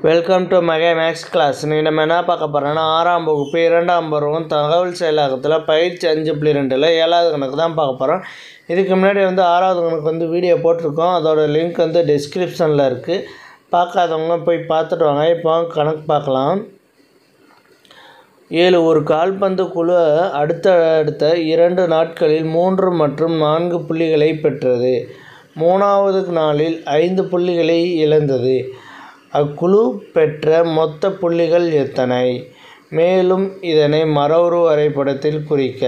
Welcome to மகே maths class. நம்ம என்ன பார்க்க போகிறோன்னா 6ஆம் வகுப்பு 2ஆம் பருவம் தகவல் செயலாக்கத்தில் பயிற்சி 5.2ல் 7வது கணக்கு தான் பார்க்க போகிறோம். இதுக்கு முன்னாடி 6வது கணக்கு வீடியோ போட்டிருக்கோம். அதோட லிங்க் டிஸ்கிரிப்ஷனில் இருக்குது. பார்க்காதவங்க போய் பார்த்துட்டு வாங்க. இப்போ கணக்கு பார்க்கலாம். 7 ஒரு கால்பந்து குழு அடுத்தடுத்த 2 நாட்களில் 3 மற்றும் 4 புள்ளிகளை பெற்றது. 3வது நாளில் 5 புள்ளிகளை இழந்தது. அக்குழு பெற்ற மொத்த புள்ளிகள் எத்தனை? மேலும் இதனை மற்றொரு வரைபடத்தில் குறிக்க.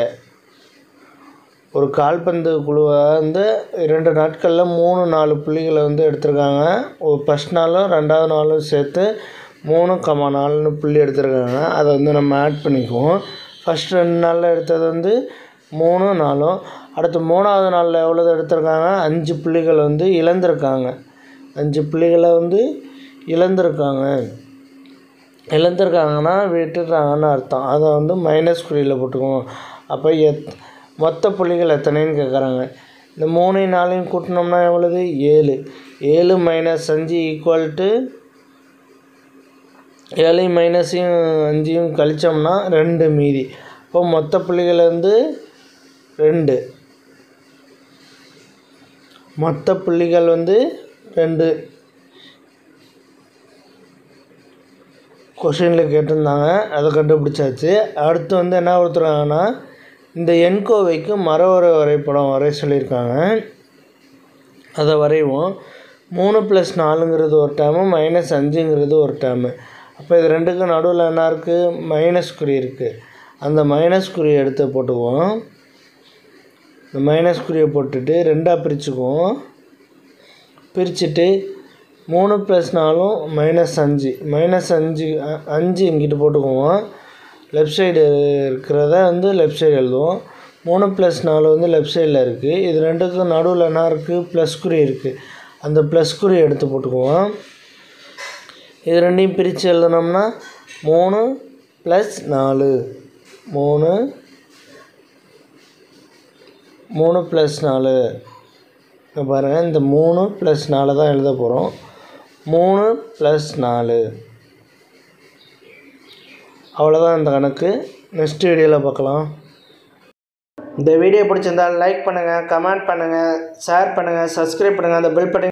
ஒரு கால்பந்து குழுவை 2 நாட்களில் 3-4 புள்ளிகளை எடுத்திருக்காங்க. ஃபஸ்ட் நாளும் 2வது நாளும் சேர்த்து 3,4 புள்ளி எடுத்திருக்காங்க. அதை நம்ம ஆட் பண்ணிக்குவோம். ஃபஸ்ட் 2 நாளில் எடுத்தது 3, 4. அடுத்து 3வது நாளில் எவ்வளோ எடுத்திருக்காங்க? 5 புள்ளிகள் இழந்திருக்காங்க. 5 புள்ளிகளை இழந்திருக்காங்கன்னா விட்டுறாங்கன்னு அர்த்தம். அதை மைனஸ் குறியில் போட்டுக்குவோம். அப்போ மொத்த புள்ளிகள் எத்தனைன்னு கேட்குறாங்க. இந்த 3 4 கூட்டினோம்னா எவ்வளவு? 7. 7 - 5 = 7 - 5 கழிச்சோம்னா 2 மீதி. அப்போ மொத்த புள்ளிகள் 2. மொத்த புள்ளிகள் 2 கொஷினில் கேட்டிருந்தாங்க. அதை கண்டுபிடிச்சாச்சு. அடுத்து என்ன கொடுத்துருக்காங்கன்னா, இந்த எண்கோவைக்கு மற்றொரு வரைபடம் வரைய சொல்லியிருக்காங்க. அதை வரைவோம். 3 + 4ங்கிறது ஒரு டேர்மு, -5ங்கிறது ஒரு டேர்மு. அப்போ இது ரெண்டுக்கும் நடுவில் என்ன இருக்குது? மைனஸ் குறி இருக்குது. அந்த மைனஸ் குறியை எடுத்து போட்டுக்குவோம். இந்த மைனஸ் குறியை போட்டுட்டு 2ஆக பிரிச்சுக்குவோம். பிரிச்சுட்டு 3 + 4 -5. -5 இங்கிட்டு போட்டுக்குவோம். லெஃப்ட் சைடு இருக்கிறத லெஃப்ட் சைடு எழுதுவோம். 3 + 4 லெஃப்ட் சைடில் இருக்குது. இது ரெண்டுக்கும் நடுவில் என்ன இருக்குது? ப்ளஸ் குறி இருக்குது. அந்த ப்ளஸ் குறி எடுத்து போட்டுக்குவோம். இது ரெண்டையும் பிரித்து எழுதுனோம்னா 3 + 4 3 + 4. பாருங்கள், இந்த 3 + 4 தான் எழுத போகிறோம். 3 + 4. அவ்வளோதான் இந்த கணக்கு. நெக்ஸ்ட் வீடியோவில் பார்க்கலாம். இந்த வீடியோ பிடிச்சிருந்தால் லைக் பண்ணுங்கள், கமெண்ட் பண்ணுங்கள், ஷேர் பண்ணுங்கள், சப்ஸ்கிரைப் பண்ணுங்கள். அந்த பெல் பட்டன்